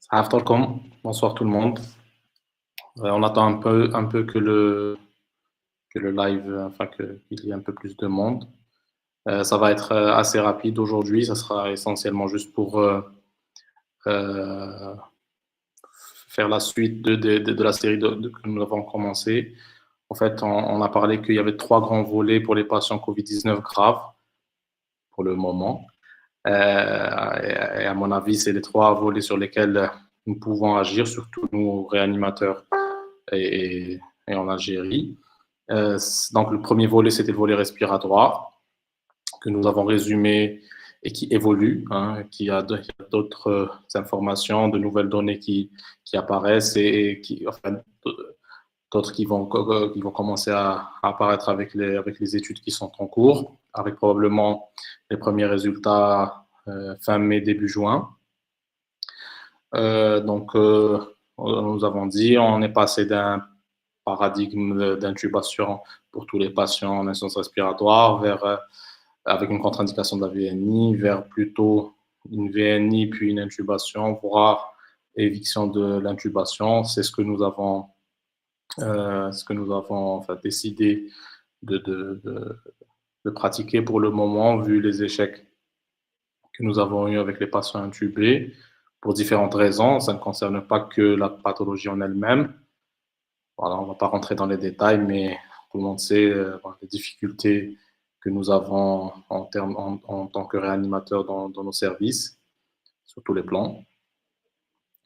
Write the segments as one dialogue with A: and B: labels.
A: Aftercom, bonsoir tout le monde. On attend un peu que le live, qu'il y ait un peu plus de monde. Ça va être assez rapide aujourd'hui. Ça sera essentiellement juste pour euh, faire la suite de la série que nous avons commencé. En fait, on a parlé qu'il y avait 3 grands volets pour les patients Covid-19 graves pour le moment. Et à mon avis, c'est les 3 volets sur lesquels nous pouvons agir, surtout nous réanimateurs et, et en Algérie. Donc, le premier volet, c'était le volet respiratoire, que nous avons résumé et qui évolue, hein, qui a d'autres informations, de nouvelles données qui apparaissent enfin, d'autres qui vont commencer à apparaître avec les études qui sont en cours, avec probablement les premiers résultats fin mai, début juin. Nous avons dit, on est passé d'un paradigme d'intubation pour tous les patients en insuffisance respiratoire avec une contre-indication de la VNI vers plutôt une VNI puis une intubation, voire éviction de l'intubation. C'est ce que nous avons décidé de, de, de, de pratiquer pour le moment, vu les échecs que nous avons eus avec les patients intubés, pour différentes raisons. Ça ne concerne pas que la pathologie en elle-même. Voilà, on ne va pas rentrer dans les détails, mais tout le monde sait les difficultés que nous avons en tant que réanimateurs dans nos services, sur tous les plans.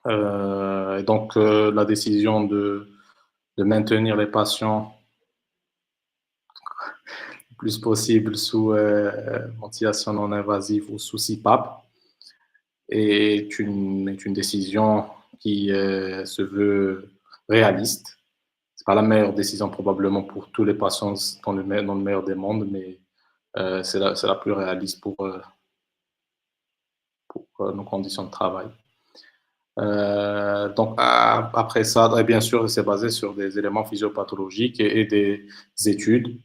A: Et donc, la décision de maintenir les patients le plus possible sous ventilation non invasive ou sous CPAP est une décision qui se veut réaliste. C'est pas la meilleure décision probablement pour tous les patients dans le meilleur des mondes, mais c'est la plus réaliste pour nos conditions de travail. Donc, après ça, et bien sûr, c'est basé sur des éléments physiopathologiques et des études,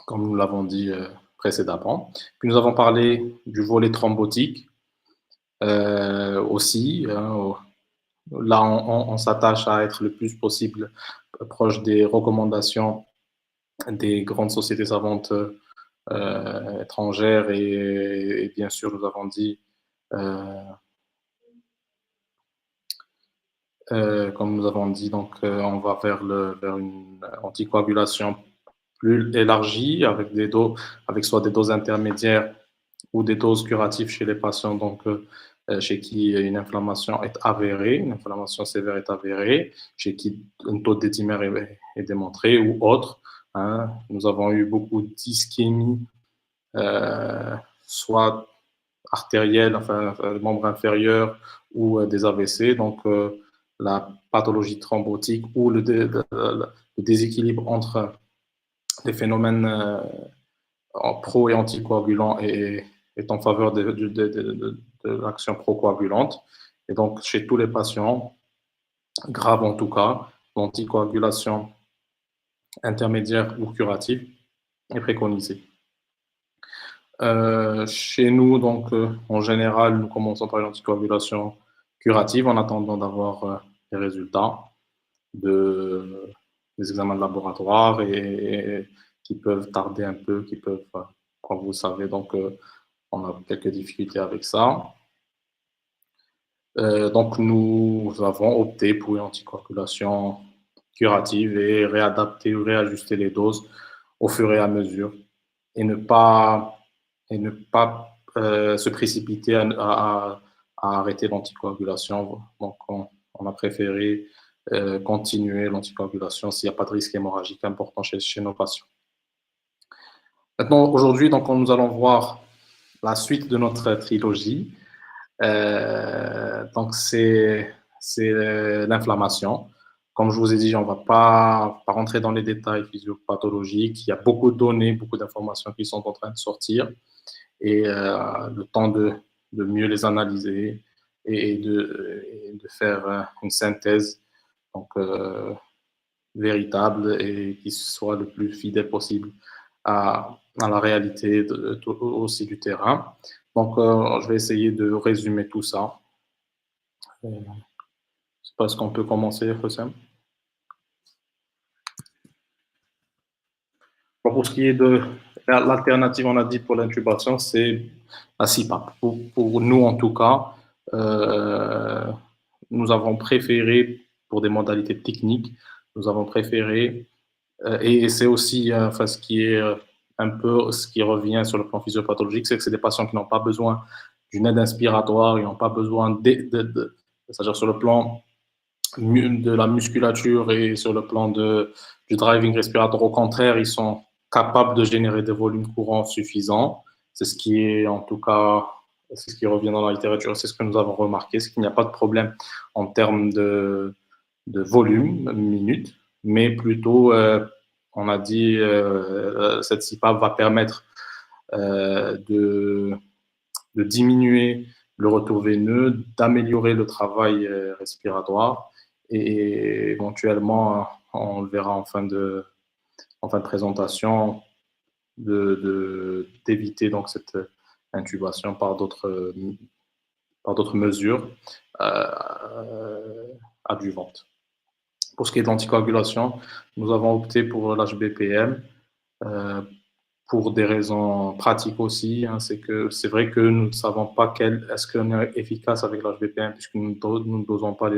A: comme nous l'avons dit précédemment. Puis nous avons parlé du volet thrombotique aussi. Hein, là, on s'attache à être le plus possible proche des recommandations des grandes sociétés savantes étrangères et bien sûr, nous avons dit, comme nous avons dit, donc on va vers une anticoagulation plus élargie avec soit des doses intermédiaires ou des doses curatives chez les patients donc, chez qui une inflammation est avérée, une inflammation sévère est avérée, chez qui un taux d'éthymère est démontré ou autre. Hein. Nous avons eu beaucoup d'ischémie, soit artérielle, enfin, membre inférieur ou des AVC. Donc, la pathologie thrombotique ou le déséquilibre entre les phénomènes pro- et anticoagulants est en faveur de l'action procoagulante. Et donc, chez tous les patients, graves en tout cas, l'anticoagulation intermédiaire ou curative est préconisée. Chez nous, donc, en général, nous commençons par une anticoagulation curative en attendant d'avoir les résultats des examens de laboratoire et qui peuvent tarder un peu, comme vous le savez, donc on a quelques difficultés avec ça. Donc nous avons opté pour une anticoagulation curative et réadapter ou réajuster les doses au fur et à mesure et ne pas se précipiter à arrêter l'anticoagulation. Donc on a préféré continuer l'anticoagulation s'il n'y a pas de risque hémorragique important chez nos patients. Maintenant, aujourd'hui, donc, nous allons voir la suite de notre trilogie. Donc, c'est l'inflammation. Comme je vous ai dit, on ne va pas rentrer dans les détails physiopathologiques. Il y a beaucoup de données, beaucoup d'informations qui sont en train de sortir et le temps de mieux les analyser et de faire une synthèse donc, véritable et qui soit le plus fidèle possible à la réalité aussi du terrain. Donc, je vais essayer de résumer tout ça C'est parce qu'on peut commencer, Hossein. Pour ce qui est de l'alternative, on a dit pour l'intubation, c'est la CPAP. Pour nous, en tout cas, euh, nous avons préféré, pour des modalités techniques, nous avons préféré, et c'est aussi enfin, ce qui est un peu ce qui revient sur le plan physiopathologique, c'est que c'est des patients qui n'ont pas besoin d'une aide inspiratoire, ils n'ont pas besoin c'est-à-dire sur le plan de la musculature et sur le plan du driving respiratoire. Au contraire, ils sont capables de générer des volumes courants suffisants. C'est ce qui est, en tout cas, c'est ce qui revient dans la littérature, c'est ce que nous avons remarqué, c'est qu'il n'y a pas de problème en termes de volume, minutes, mais plutôt, on a dit, cette CPAP va permettre de diminuer le retour veineux, d'améliorer le travail respiratoire et éventuellement, on le verra en fin de présentation, d'éviter donc cette intubation par d'autres mesures adjuvantes. Pour ce qui est de l'anticoagulation, nous avons opté pour l'HBPM pour des raisons pratiques aussi. Hein, c'est vrai que nous ne savons pas est-ce qu'on est efficace avec l'HBPM puisque nous ne dosons pas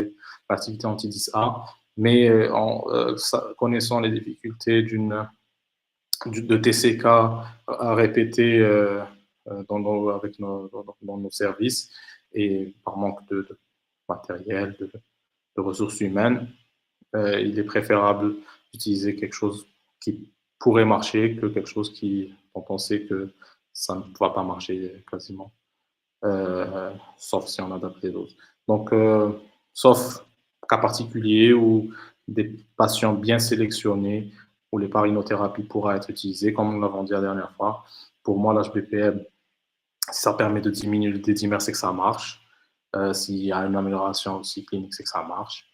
A: l'activité anti-10A, mais connaissant les difficultés de TCK à répéter dans nos services et par manque de matériel, de ressources humaines, il est préférable d'utiliser quelque chose qui pourrait marcher que quelque chose dont on sait que ça ne va pas marcher quasiment, sauf si on adapte les doses. Donc, sauf cas particulier où des patients bien sélectionnés, où les parinothérapies pourra être utilisées, comme nous l'avons dit la dernière fois. Pour moi, l'HBPM, si ça permet de diminuer le dédimère, c'est que ça marche. S'il y a une amélioration aussi clinique, c'est que ça marche.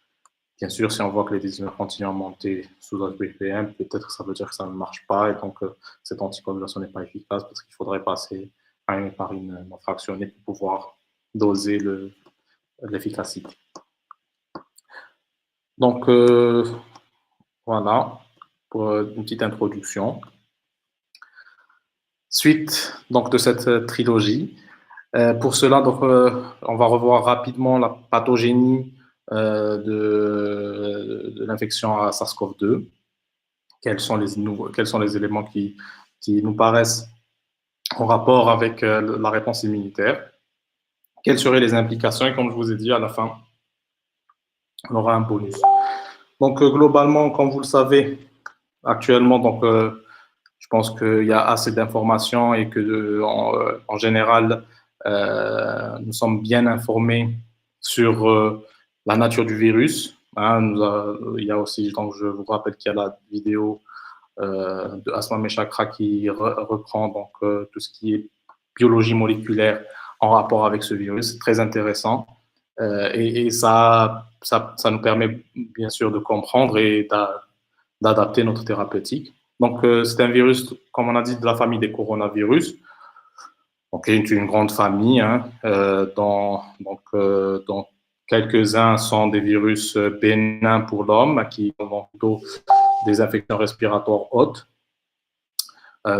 A: Bien sûr, si on voit que les dédimères continuent à monter sous HBPM, peut-être que ça veut dire que ça ne marche pas et donc cette anticoagulation n'est pas efficace parce qu'il faudrait passer à une héparine non fractionnée pour pouvoir doser l'efficacité. Donc, voilà pour une petite introduction. Suite donc, de cette trilogie. Pour cela, donc, on va revoir rapidement la pathogénie de l'infection à SARS-CoV-2. Quels sont les éléments qui nous paraissent en rapport avec la réponse immunitaire? Quelles seraient les implications? Et comme je vous ai dit, à la fin, on aura un bonus. Donc, globalement, comme vous le savez, actuellement, donc, je pense qu'il y a assez d'informations et que, en général, nous sommes bien informés sur la nature du virus. Hein, il y a aussi, donc je vous rappelle qu'il y a la vidéo de Asma Meshakra qui reprend donc tout ce qui est biologie moléculaire en rapport avec ce virus. C'est très intéressant et ça nous permet bien sûr de comprendre et d'adapter notre thérapeutique. Donc, c'est un virus, comme on a dit, de la famille des coronavirus. Donc, c'est une grande famille, hein, dont quelques-uns sont des virus bénins pour l'homme, qui ont plutôt des infections respiratoires hautes,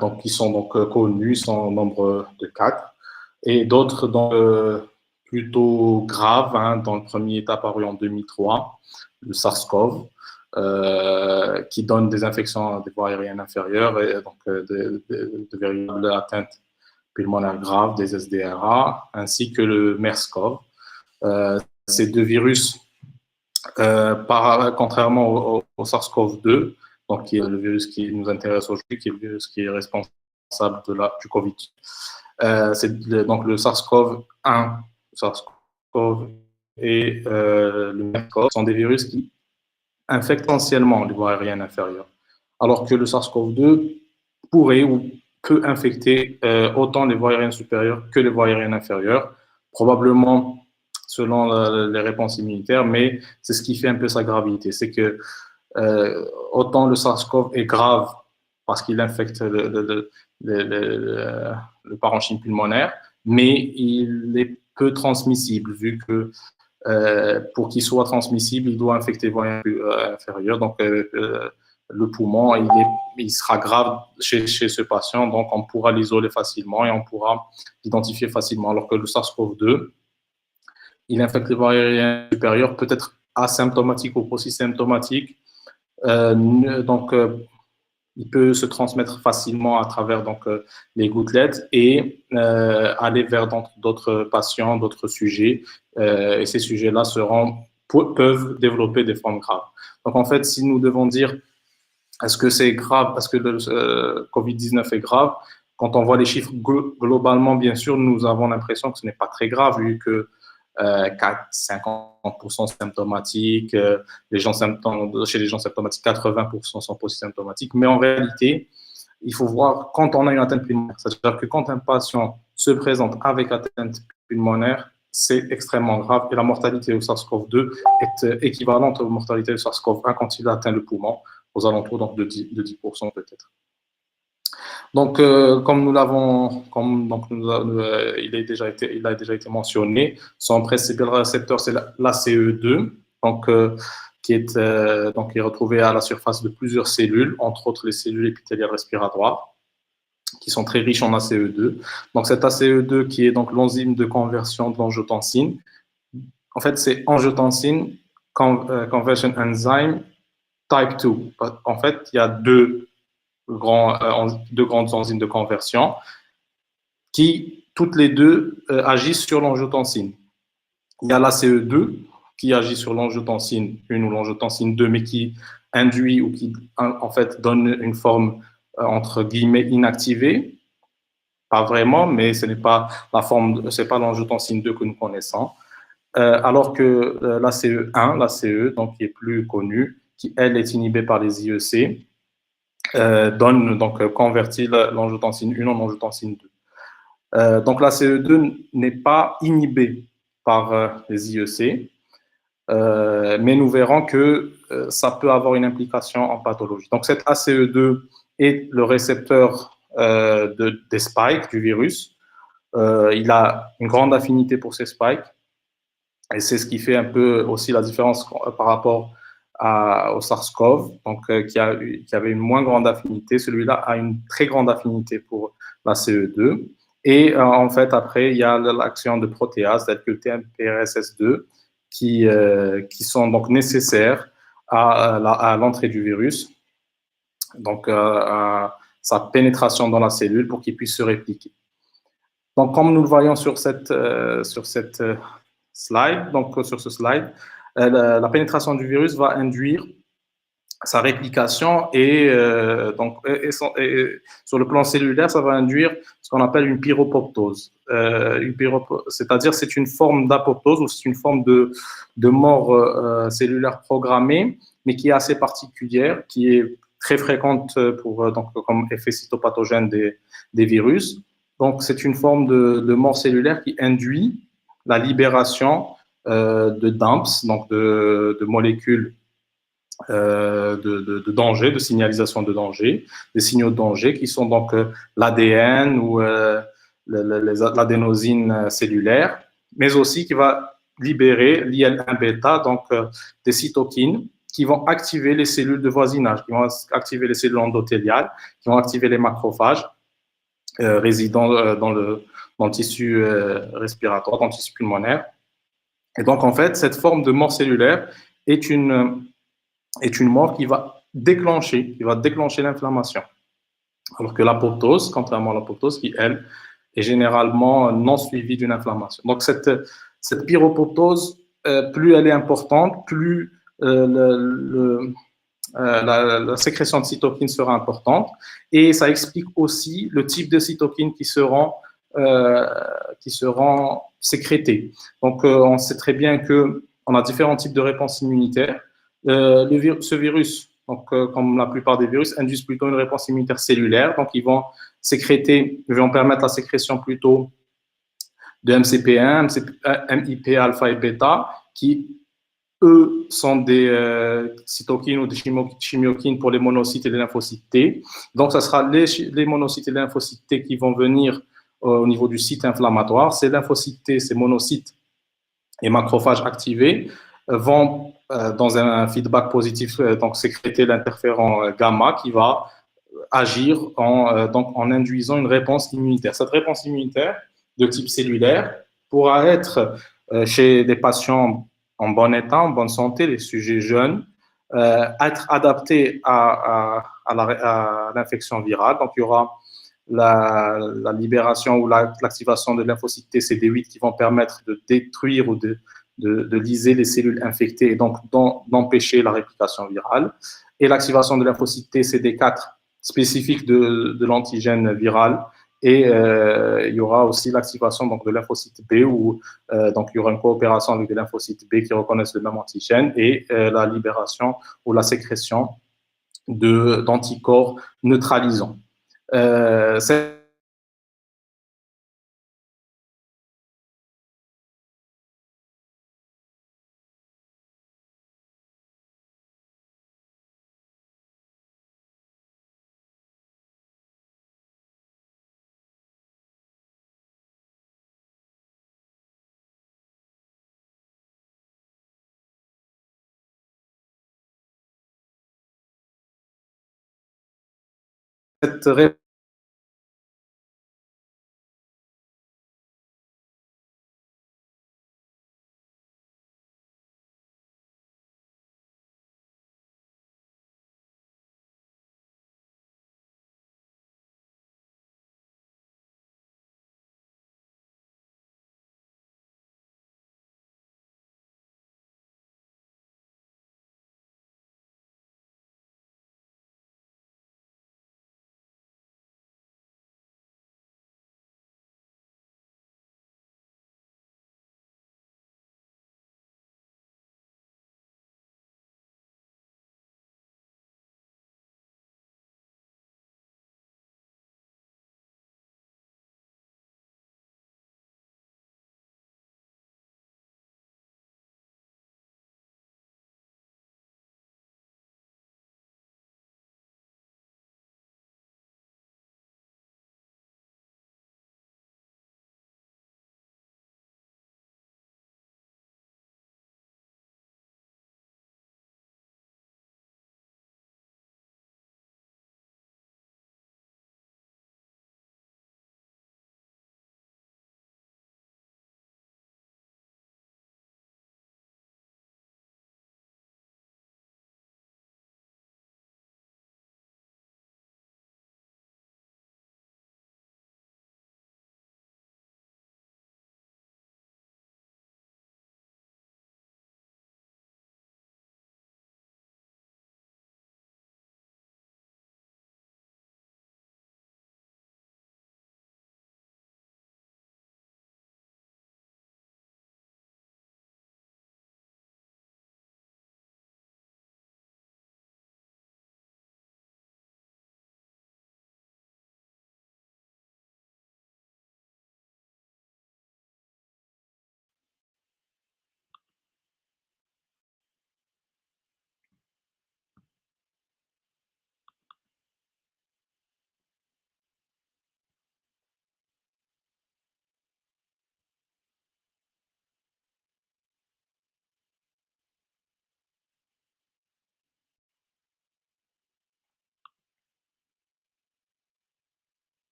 A: donc qui sont donc connus, ils sont au nombre de 4, et d'autres plutôt graves, hein, dans le premier est apparu en 2003, le SARS-CoV, qui donne des infections des voies aériennes inférieures et donc de véritables atteintes pulmonaires graves, des SDRA, ainsi que le MERS-CoV. Ces deux virus, contrairement au SARS-CoV-2, donc qui est le virus qui nous intéresse aujourd'hui, qui est le virus qui est responsable du Covid. Donc le SARS-CoV-1, SARS-CoV et le MERS-CoV sont des virus qui infectent essentiellement les voies aériennes inférieures, alors que le SARS-CoV-2 pourrait ou peut infecter autant les voies aériennes supérieures que les voies aériennes inférieures, probablement selon les réponses immunitaires, mais c'est ce qui fait un peu sa gravité. C'est que autant le SARS-CoV est grave parce qu'il infecte le parenchyme pulmonaire, mais il est peu transmissible vu que pour qu'il soit transmissible, il doit infecter le voie inférieure. Donc, le poumon, il sera grave chez ce patient, donc on pourra l'isoler facilement et on pourra l'identifier facilement. Alors que le SARS-CoV-2, il infecte les voies aériennes supérieures, peut-être asymptomatique ou aussi symptomatique. Il peut se transmettre facilement à travers les gouttelettes et aller vers d'autres patients, d'autres sujets. Et ces sujets-là peuvent développer des formes graves. Donc, en fait, si nous devons dire est-ce que c'est grave, est-ce que le Covid-19 est grave, quand on voit les chiffres globalement, bien sûr, nous avons l'impression que ce n'est pas très grave, vu que 50% symptomatiques, chez les gens symptomatiques, 80% sont post-symptomatiques. Mais en réalité, il faut voir quand on a une atteinte pulmonaire. C'est-à-dire que quand un patient se présente avec atteinte pulmonaire, c'est extrêmement grave. Et la mortalité au SARS-CoV-2 est équivalente à la mortalité au SARS-CoV-1 quand il atteint le poumon, aux alentours de 10% peut-être. Donc, comme nous l'avons, il a déjà été mentionné, son principal récepteur, c'est l'ACE2, qui est retrouvé à la surface de plusieurs cellules, entre autres les cellules épithéliales respiratoires, qui sont très riches en ACE2. Donc, cet ACE2 qui est donc l'enzyme de conversion de l'angiotensine, en fait, c'est angiotensin conversion enzyme type 2. En fait, il y a deux grandes enzymes de conversion qui, toutes les deux, agissent sur l'angiotensine. Il y a l'ACE2 qui agit sur l'angiotensine 1 ou l'angiotensine 2, mais qui induit ou qui, en fait, donne une forme, entre guillemets, inactivée. Pas vraiment, mais ce n'est pas c'est pas l'angiotensine 2 que nous connaissons. Alors que l'ACE1, l'ACE, donc qui est plus connue, qui, elle, est inhibée par les IEC, convertit l'angiotensine 1 en angiotensine 2. Donc la CE2 n'est pas inhibée par les IEC, mais nous verrons que ça peut avoir une implication en pathologie. Donc cette ACE2 est le récepteur des spikes du virus. Il a une grande affinité pour ces spikes, et c'est ce qui fait un peu aussi la différence par rapport au SARS-CoV, qui avait une moins grande affinité. Celui-là a une très grande affinité pour la CE2. Et en fait, après, il y a l'action de protéases telles que le TMPRSS2 qui sont donc nécessaires à l'entrée du virus, donc à sa pénétration dans la cellule pour qu'il puisse se répliquer. Donc, comme nous le voyons sur cette slide, sur ce slide, la pénétration du virus va induire sa réplication et sur le plan cellulaire, ça va induire ce qu'on appelle une pyropoptose. C'est-à-dire c'est une forme d'apoptose ou c'est une forme de mort cellulaire programmée, mais qui est assez particulière, qui est très fréquente comme effet cytopathogène des virus. Donc, c'est une forme de mort cellulaire qui induit la libération de DAMPs, donc de molécules de danger, de signalisation de danger, des signaux de danger qui sont donc l'ADN ou l'adénosine cellulaire, mais aussi qui va libérer l'IL-1β, donc des cytokines qui vont activer les cellules de voisinage, qui vont activer les cellules endothéliales, qui vont activer les macrophages résidant dans le tissu respiratoire, dans le tissu pulmonaire. Et donc, en fait, cette forme de mort cellulaire est une mort qui va déclencher l'inflammation. Alors que l'apoptose, contrairement à l'apoptose, qui, elle, est généralement non suivie d'une inflammation. Donc, cette pyropoptose, plus elle est importante, plus la sécrétion de cytokines sera importante. Et ça explique aussi le type de cytokines qui seront sécrétées. Donc, on sait très bien qu'on a différents types de réponses immunitaires. Ce virus, comme la plupart des virus, induisent plutôt une réponse immunitaire cellulaire. Donc, ils vont permettre la sécrétion plutôt de MCP1, MIP alpha et bêta, qui, eux, sont des cytokines ou des chimiokines pour les monocytes et les lymphocytes T. Donc, ce sera les monocytes et les lymphocytes T qui vont venir au niveau du site inflammatoire. Ces lymphocytes T, ces monocytes, et macrophages activés vont, dans un feedback positif, donc sécréter l'interféron gamma qui va agir donc en induisant une réponse immunitaire. Cette réponse immunitaire de type cellulaire pourra être chez des patients en bon état, en bonne santé, les sujets jeunes, être adaptée à l'infection virale. Donc, il y aura la libération ou l'activation de lymphocytes T CD8 qui vont permettre de détruire ou de liser les cellules infectées et donc d'empêcher la réplication virale. Et l'activation de lymphocytes T CD4 spécifique de l'antigène viral. Et il y aura aussi l'activation donc, de lymphocytes B, où donc, il y aura une coopération avec des lymphocytes B qui reconnaissent le même antigène, et la libération ou la sécrétion d'anticorps neutralisants. C'est cette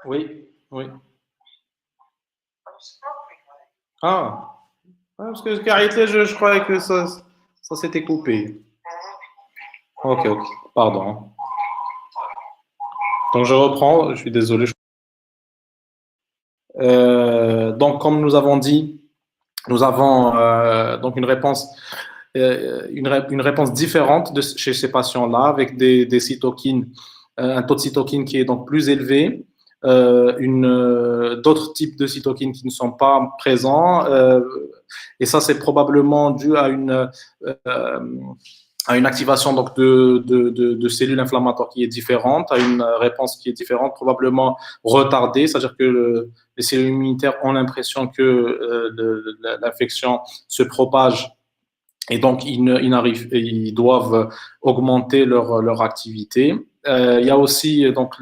A: Oui, oui. Ah, ouais, parce que Carité, je croyais que ça s'était coupé. Ok, ok, pardon. Donc je reprends, je suis désolé. Donc comme nous avons dit, nous avons donc une réponse différente chez ces patients-là, avec des cytokines, un taux de cytokine qui est donc plus élevé, d'autres types de cytokines qui ne sont pas présents, et ça c'est probablement dû à une activation donc de cellules inflammatoires qui est différente, à une réponse qui est différente, probablement retardée, c'est-à-dire que les cellules immunitaires ont l'impression que l'infection se propage et donc ils doivent augmenter leur activité. Il y a aussi donc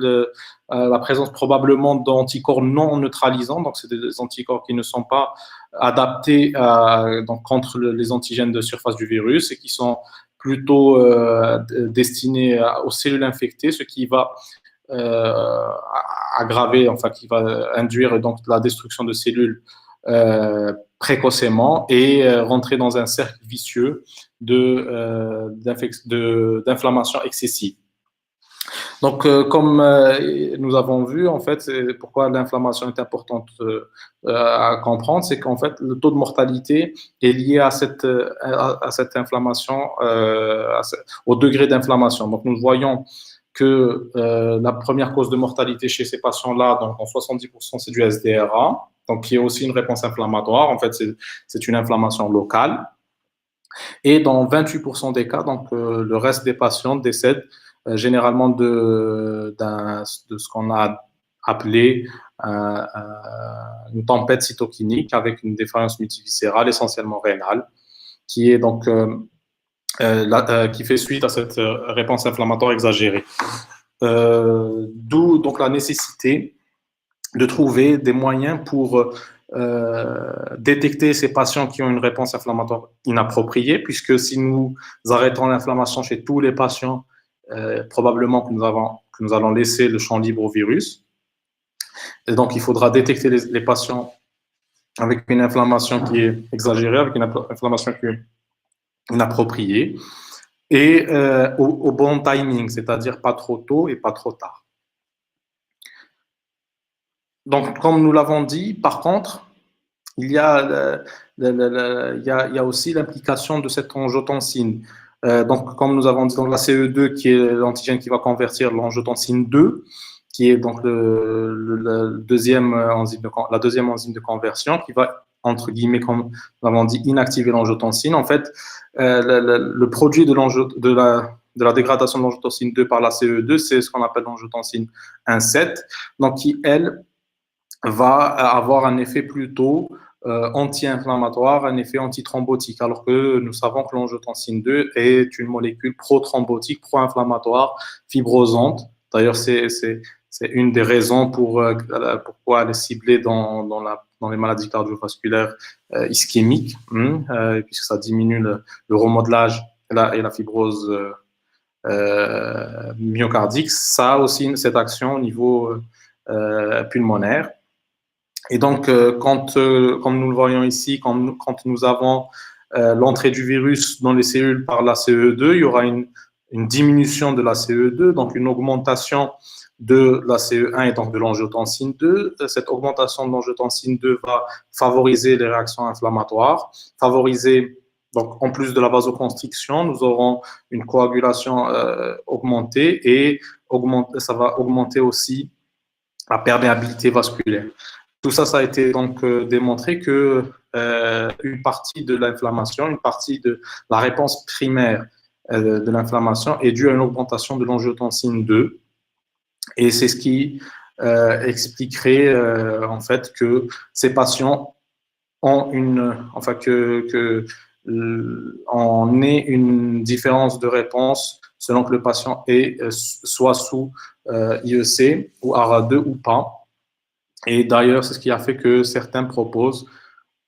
A: la présence probablement d'anticorps non neutralisants, donc c'est des anticorps qui ne sont pas adaptés donc contre les antigènes de surface du virus et qui sont plutôt destinés aux cellules infectées, ce qui va aggraver, enfin qui va induire donc la destruction de cellules précocement et rentrer dans un cercle vicieux d'inflammation excessive. Donc, comme nous avons vu, en fait, pourquoi l'inflammation est importante à comprendre, c'est qu'en fait, le taux de mortalité est lié à cette inflammation, au degré d'inflammation. Donc, nous voyons que la première cause de mortalité chez ces patients-là, donc en 70%, c'est du SDRA, donc qui est aussi une réponse inflammatoire. En fait, c'est une inflammation locale. Et dans 28% des cas, donc le reste des patients décèdent généralement de ce qu'on a appelé une tempête cytokinique avec une défaillance multiviscérale, essentiellement rénale, qui est donc qui fait suite à cette réponse inflammatoire exagérée. D'où donc la nécessité de trouver des moyens pour détecter ces patients qui ont une réponse inflammatoire inappropriée, puisque si nous arrêtons l'inflammation chez tous les patients, probablement que nous allons laisser le champ libre au virus. Et donc, il faudra détecter les patients avec une inflammation qui est exagérée, avec une inflammation qui est inappropriée, et au bon timing, c'est-à-dire pas trop tôt et pas trop tard. Donc, comme nous l'avons dit, par contre, il y a aussi l'implication de cette angiotensine. Donc, comme nous avons dit, donc la CE2 qui est l'antigène qui va convertir l'angiotensine 2, qui est donc la deuxième enzyme de conversion, qui va, entre guillemets, comme nous avons dit, inactiver l'angiotensine. En fait, le produit de la dégradation de l'angiotensine 2 par la CE2, c'est ce qu'on appelle l'angiotensine 1,7, donc qui, elle, va avoir un effet plutôt anti-inflammatoire, un effet antithrombotique, alors que nous savons que l'angiotensine 2 est une molécule pro-thrombotique, pro-inflammatoire, fibrosante. D'ailleurs, c'est une des raisons pourquoi elle est ciblée dans les maladies cardiovasculaires ischémiques, puisque ça diminue le remodelage et la fibrose myocardique. Ça a aussi cette action au niveau pulmonaire. Et donc, comme nous le voyons ici, quand nous avons l'entrée du virus dans les cellules par la CE2, il y aura une diminution de la CE2, donc une augmentation de la CE1 et donc de l'angiotensine 2. Cette augmentation de l'angiotensine 2 va favoriser les réactions inflammatoires, favoriser, donc en plus de la vasoconstriction, nous aurons une coagulation augmentée et ça va augmenter aussi la perméabilité vasculaire. Tout ça, ça a été donc démontré que une partie de l'inflammation, une partie de la réponse primaire de l'inflammation est due à une augmentation de l'angiotensine 2. Et c'est ce qui expliquerait en fait que ces patients ont on ait une différence de réponse selon que le patient est soit sous IEC ou ARA2 ou pas. Et d'ailleurs, c'est ce qui a fait que certains proposent,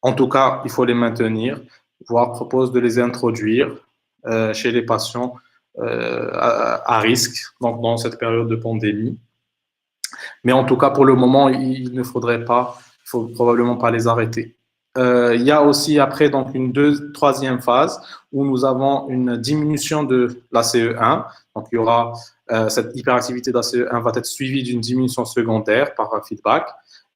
A: en tout cas, il faut les maintenir, voire proposent de les introduire chez les patients à risque, donc dans cette période de pandémie. Mais en tout cas, pour le moment, il ne faudrait pas, il faut probablement pas les arrêter. Il y a aussi après donc une troisième phase où nous avons une diminution de la CE1. Donc il y aura cette hyperactivité de la CE1 va être suivie d'une diminution secondaire par feedback.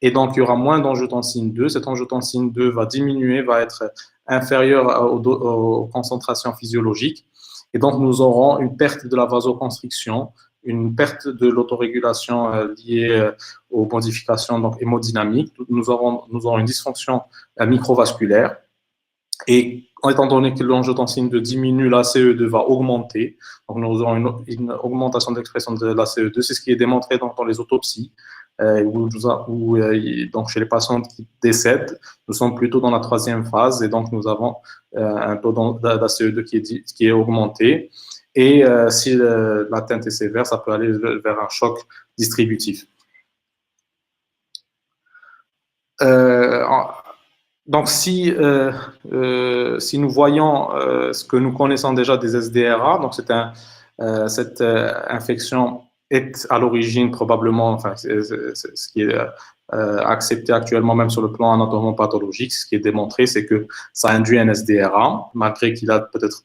A: Et donc, il y aura moins d'angiotensine 2. Cette angiotensine 2 va diminuer, va être inférieure aux concentrations physiologiques. Et donc, nous aurons une perte de la vasoconstriction, une perte de l'autorégulation liée aux modifications donc, hémodynamiques. Nous aurons une dysfonction microvasculaire. Et étant donné que l'angiotensine 2 diminue, la CE2 va augmenter. Donc, nous aurons une augmentation de l'expression de la CE2. C'est ce qui est démontré dans les autopsies. Donc chez les patients qui décèdent, nous sommes plutôt dans la troisième phase et donc nous avons un taux d'ACE2 qui est augmenté. Et si l'atteinte est sévère, ça peut aller vers un choc distributif. Donc, si nous voyons ce que nous connaissons déjà des SDRA, donc cette infection est à l'origine probablement, enfin, ce qui est accepté actuellement même sur le plan anatomopathologique, ce qui est démontré, c'est que ça induit un SDRA, malgré qu'il a peut-être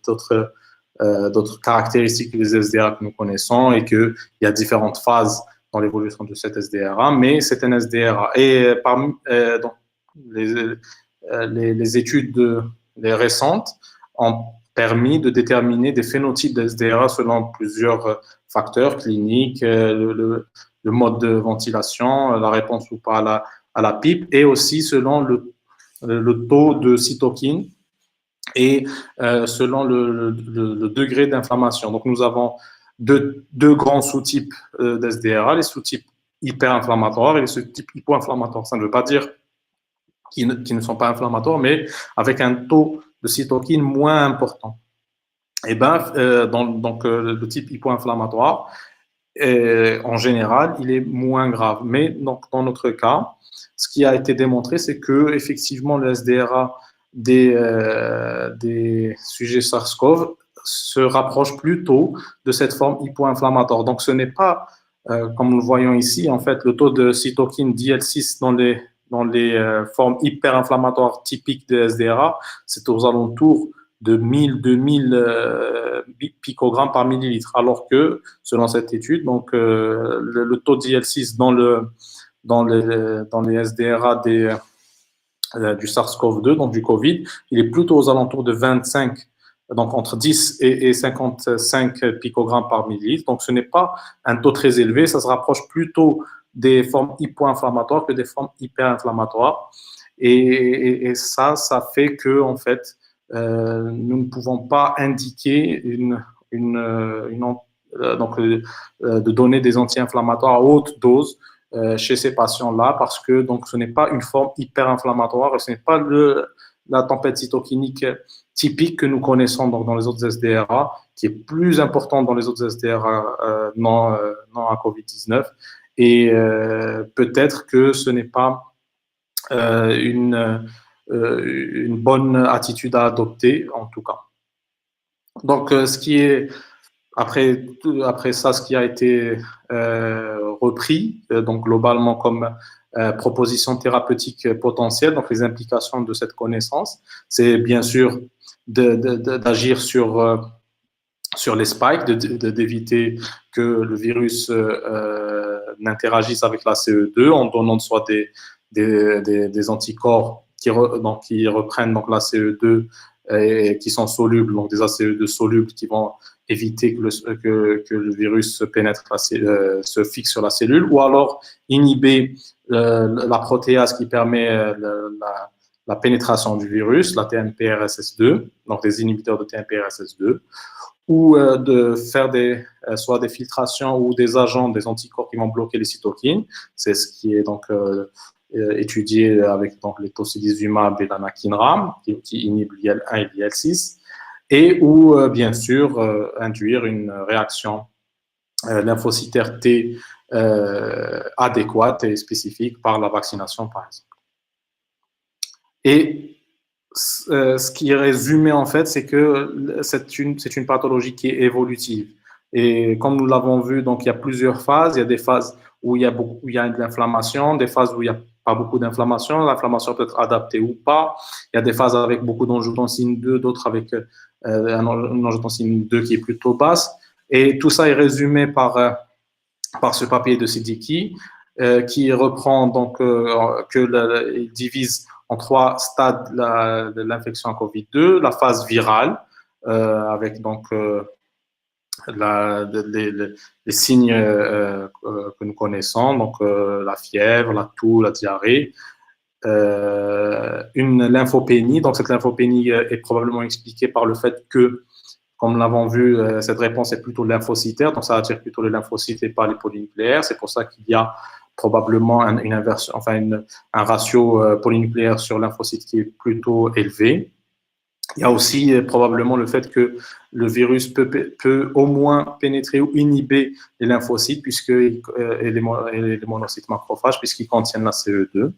A: d'autres caractéristiques que les SDRA que nous connaissons et qu'il y a différentes phases dans l'évolution de cet SDRA, mais c'est un SDRA. Et parmi donc, les études les récentes ont permis de déterminer des phénotypes de SDRA selon plusieurs facteurs cliniques, le mode de ventilation, la réponse ou pas à la PIP, et aussi selon le taux de cytokine et selon le degré d'inflammation. Donc, nous avons deux grands sous-types d'SDRA, les sous-types hyperinflammatoires et les sous-types hypo-inflammatoires. Ça ne veut pas dire qui ne sont pas inflammatoires, mais avec un taux de cytokine moins important. Et donc le type hypo-inflammatoire, en général, il est moins grave. Mais donc, dans notre cas, ce qui a été démontré, c'est que effectivement le SDRA des sujets SARS-CoV se rapproche plutôt de cette forme hypo-inflammatoire. Donc, ce n'est pas, comme nous le voyons ici, en fait, le taux de cytokine DL6 dans les formes hyper-inflammatoires typiques de SDRA, c'est aux alentours de 1000-2000 picogrammes par millilitre, alors que, selon cette étude, donc, le taux de DL6 dans les SDRA du SARS-CoV-2, donc du Covid, il est plutôt aux alentours de 25, donc entre 10 et 55 picogrammes par millilitre. Donc, ce n'est pas un taux très élevé, ça se rapproche plutôt des formes hypo-inflammatoires que des formes hyper-inflammatoires. Et ça fait que, en fait, nous ne pouvons pas indiquer de donner des anti-inflammatoires à haute dose chez ces patients-là parce que donc, ce n'est pas une forme hyper-inflammatoire et ce n'est pas la tempête cytokinique typique que nous connaissons donc, dans les autres SDRA, qui est plus importante dans les autres SDRA non à COVID-19. Et peut-être que ce n'est pas une bonne attitude à adopter, en tout cas. Donc, ce qui est, après ça, ce qui a été repris, donc globalement comme proposition thérapeutique potentielle, donc les implications de cette connaissance, c'est bien sûr d'agir sur les spikes, d'éviter que le virus n'interagisse avec la CE2 en donnant soit des anticorps qui reprennent donc la CE2 et qui sont solubles, donc des ACE2 solubles qui vont éviter que le virus pénètre se fixe sur la cellule, ou alors inhiber la protéase qui permet la pénétration du virus, la TMPRSS2, donc des inhibiteurs de TMPRSS2, ou de faire soit des filtrations ou des agents, des anticorps qui vont bloquer les cytokines. C'est ce qui est donc étudié avec donc, les tocilizumab et l'anakinra, qui inhibent l'IL1 et l'IL6, et ou bien sûr induire une réaction lymphocytaire T adéquate et spécifique par la vaccination, par exemple. Et ce qui est résumé, en fait, c'est que c'est une pathologie qui est évolutive. Et comme nous l'avons vu, donc, il y a plusieurs phases. Il y a des phases où il y a de l'inflammation, des phases où il n'y a pas beaucoup d'inflammation. L'inflammation peut être adaptée ou pas. Il y a des phases avec beaucoup d'angiotensine 2, d'autres avec une angiotensine 2 qui est plutôt basse. Et tout ça est résumé par ce papier de Siddiqui. qui reprend donc il divise en 3 stades de l'infection à Covid-2, la phase virale, avec donc les signes que nous connaissons, donc la fièvre, la toux, la diarrhée, une lymphopénie. Donc cette lymphopénie est probablement expliquée par le fait que, comme nous l'avons vu, cette réponse est plutôt lymphocytaire, donc ça attire plutôt les lymphocytes et pas les polynucléaires. C'est pour ça qu'il y a probablement une inversion, enfin un ratio polynucléaire sur lymphocyte qui est plutôt élevé. Il y a aussi probablement le fait que le virus peut au moins pénétrer ou inhiber les lymphocytes et les monocytes macrophages, puisqu'ils contiennent la CE2.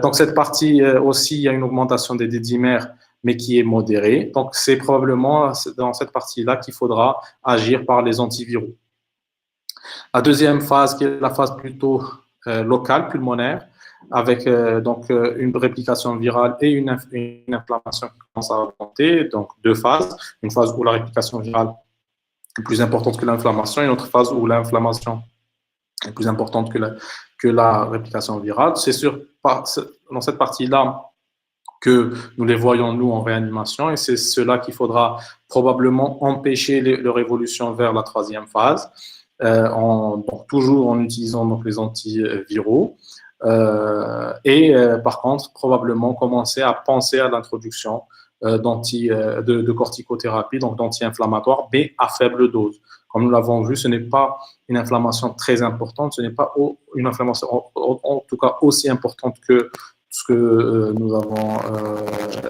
A: Donc cette partie aussi, il y a une augmentation des dédimères, mais qui est modérée. Donc c'est probablement dans cette partie-là qu'il faudra agir par les antiviraux. La deuxième phase, qui est la phase plutôt locale, pulmonaire, avec une réplication virale et une inflammation qui commence à augmenter. Donc, 2 phases. Une phase où la réplication virale est plus importante que l'inflammation, et une autre phase où l'inflammation est plus importante que la réplication virale. C'est sûr, dans cette partie-là, que nous les voyons, nous, en réanimation, et c'est cela qu'il faudra probablement empêcher leur évolution vers la 3e phase, toujours en utilisant donc, les antiviraux. Par contre, probablement commencer à penser à l'introduction de corticothérapie, donc d'anti-inflammatoires, mais à faible dose. Comme nous l'avons vu, ce n'est pas une inflammation très importante, ce n'est pas une inflammation en tout cas aussi importante que ce que nous avons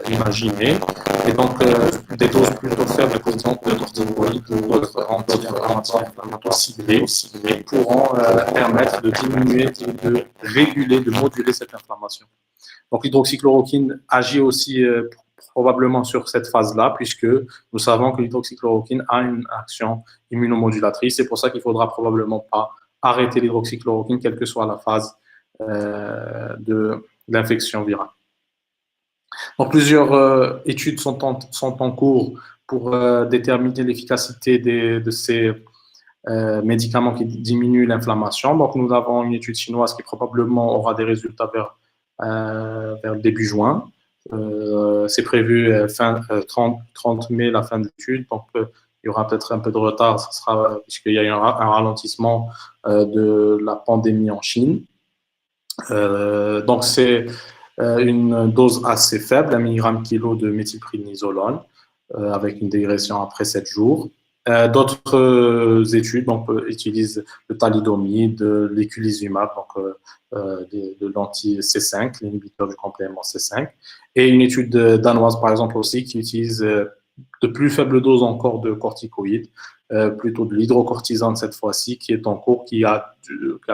A: imaginé. Et donc, des doses plutôt faibles de corticoïdes ou d'autres anti-inflammatoires ciblés pourront permettre de diminuer, de réguler, de moduler cette inflammation. Donc, l'hydroxychloroquine agit aussi probablement sur cette phase-là, puisque nous savons que l'hydroxychloroquine a une action immunomodulatrice. C'est pour ça qu'il ne faudra probablement pas arrêter l'hydroxychloroquine, quelle que soit la phase de l'infection virale. Donc, plusieurs études sont en cours pour déterminer l'efficacité de ces médicaments qui diminuent l'inflammation. Donc, nous avons une étude chinoise qui probablement aura des résultats vers début juin. C'est prévu 30 mai, la fin de l'étude. Donc, il y aura peut-être un peu de retard, puisqu'il y a eu un ralentissement de la pandémie en Chine. Donc, c'est une dose assez faible, 1 mg kilo de méthylprénisolone, avec une dégression après 7 jours. D'autres études utilisent le thalidomide, l'éculizumab, de l'anti-C5, l'inhibiteur du complément C5, et une étude danoise, par exemple, aussi, qui utilise de plus faibles doses encore de corticoïdes, plutôt de l'hydrocortisone cette fois-ci, qui est en cours, qui a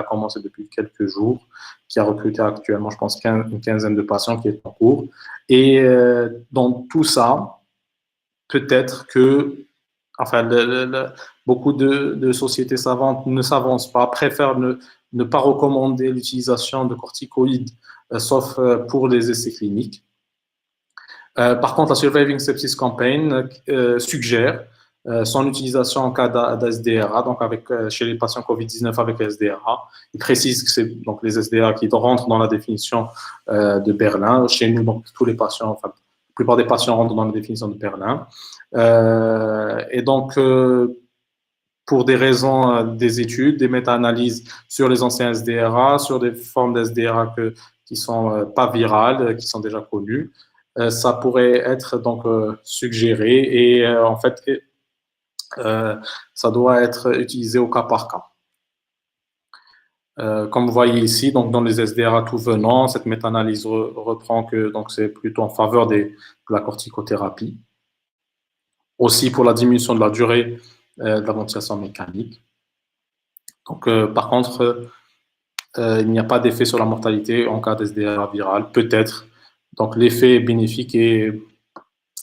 A: commencé depuis quelques jours, qui a recruté actuellement, je pense, une quinzaine de patients, qui est en cours. Et dans tout ça, peut-être que beaucoup de sociétés savantes ne s'avancent pas, préfèrent ne pas recommander l'utilisation de corticoïdes, sauf pour les essais cliniques. Par contre, la Surviving Sepsis Campaign suggère son utilisation en cas d'SDRA, donc chez les patients COVID-19 avec SDRA. Il précise que c'est donc les SDRA qui rentrent dans la définition de Berlin. Chez nous, donc tous les patients, la plupart des patients rentrent dans la définition de Berlin. Et donc, pour des raisons des études, des méta-analyses sur les anciens SDRA, sur des formes d'SDRA qui sont pas virales, qui sont déjà connues, ça pourrait être donc suggéré et en fait, ça doit être utilisé au cas par cas. Comme vous voyez ici, donc dans les SDRA tout venant, cette méta-analyse reprend que donc c'est plutôt en faveur de la corticothérapie. Aussi pour la diminution de la durée de la ventilation mécanique. Donc, par contre, il n'y a pas d'effet sur la mortalité en cas d'SDRA viral. Peut-être. Donc, l'effet bénéfique est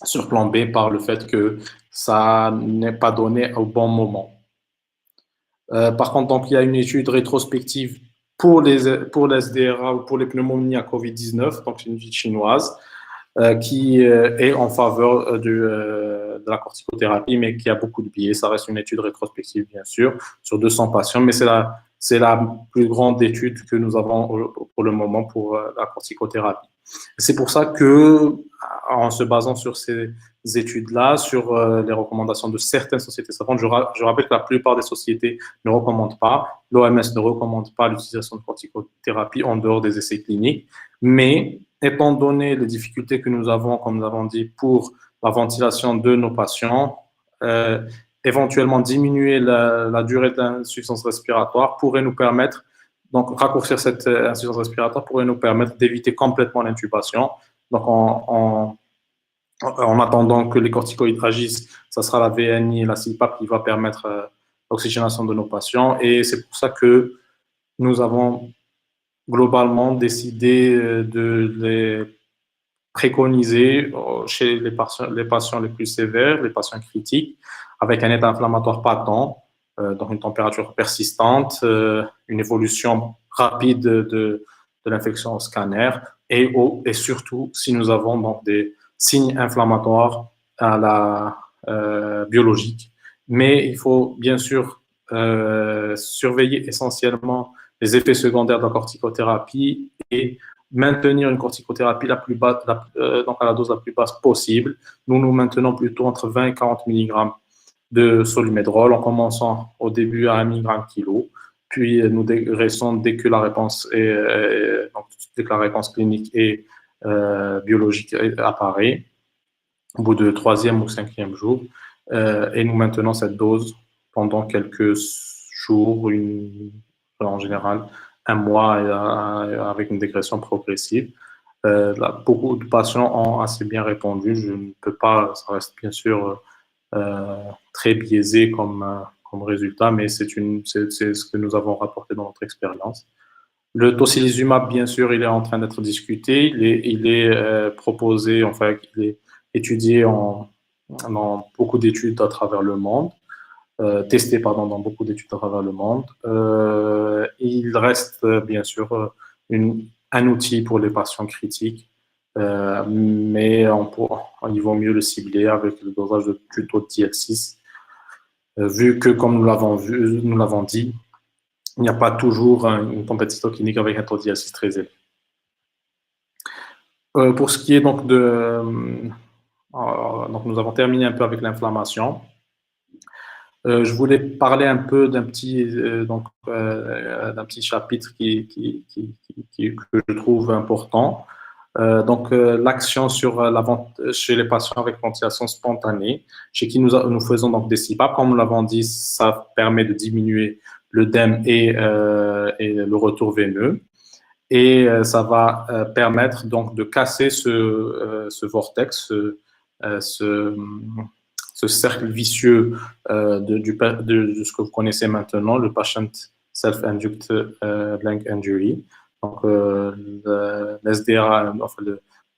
A: surplombé par le fait que ça n'est pas donné au bon moment. Par contre, donc, il y a une étude rétrospective pour les SDRA ou pour les pneumonies à COVID-19, donc c'est une étude chinoise, qui est en faveur de la corticothérapie, mais qui a beaucoup de biais. Ça reste une étude rétrospective, bien sûr, sur 200 patients, mais c'est c'est la plus grande étude que nous avons pour le moment pour la corticothérapie. C'est pour ça que, en se basant sur ces études-là, sur les recommandations de certaines sociétés savantes, je rappelle que la plupart des sociétés ne recommandent pas, l'OMS ne recommande pas l'utilisation de corticothérapie en dehors des essais cliniques, mais étant donné les difficultés que nous avons, comme nous avons dit, pour la ventilation de nos patients, éventuellement diminuer la durée d'insuffisance respiratoire pourrait nous permettre, donc raccourcir cette insuffisance respiratoire pourrait nous permettre d'éviter complètement l'intubation. Donc en attendant que les corticoïdes agissent, ça sera la VNI et la CPAP qui va permettre l'oxygénation de nos patients. Et c'est pour ça que nous avons globalement décidé de les préconiser chez les patients les plus sévères, les patients critiques, avec un état inflammatoire patent, donc une température persistante, une évolution rapide de l'infection au scanner, et surtout si nous avons donc des signes inflammatoires à la biologique. Mais il faut bien sûr surveiller essentiellement les effets secondaires de la corticothérapie et maintenir une corticothérapie donc à la dose la plus basse possible. Nous maintenons plutôt entre 20 et 40 mg de Solu-Medrol en commençant au début à 1 mg kilo, puis nous dégraissons dès que la réponse clinique et biologique apparaît au bout de 3e ou 5e jour, et nous maintenons cette dose pendant quelques jours, en général 1 mois avec une dégression progressive. Beaucoup de patients ont assez bien répondu. Je ne peux pas, ça reste bien sûr très biaisé comme résultat, mais c'est ce que nous avons rapporté dans notre expérience. Le tocilizumab, bien sûr, il est en train d'être discuté. Il est proposé, enfin, il est étudié dans beaucoup d'études à travers le monde. Testé dans beaucoup d'études à travers le monde. Il reste bien sûr un outil pour les patients critiques, mais il vaut mieux le cibler avec le dosage du taux de DL6, vu que, comme nous l'avons dit, il n'y a pas toujours une tempête cytokinique avec un taux de DL6 très élevé. Pour ce qui est donc donc nous avons terminé un peu avec l'inflammation. Je voulais parler un peu d'un petit chapitre que je trouve important. L'action chez les patients avec ventilation spontanée, chez qui nous faisons donc des CPAP, comme nous l'avons dit, ça permet de diminuer l'œdème et le retour veineux. Et ça va permettre donc de casser ce vortex, ce cercle vicieux de ce que vous connaissez maintenant, le patient self-induced lung injury. Donc, l'SDA, enfin,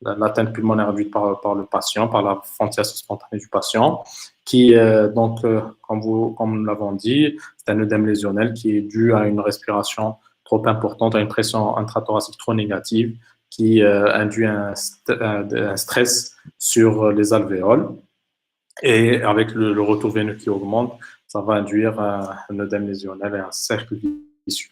A: l'atteinte pulmonaire induite par le patient, par la ventilation spontanée du patient, qui, comme nous l'avons dit, c'est un œdème lésionnel qui est dû à une respiration trop importante, à une pression intrathoracique trop négative, qui induit un stress sur les alvéoles. Et avec le retour veineux qui augmente, ça va induire un œdème lésionnel et un cercle vicieux.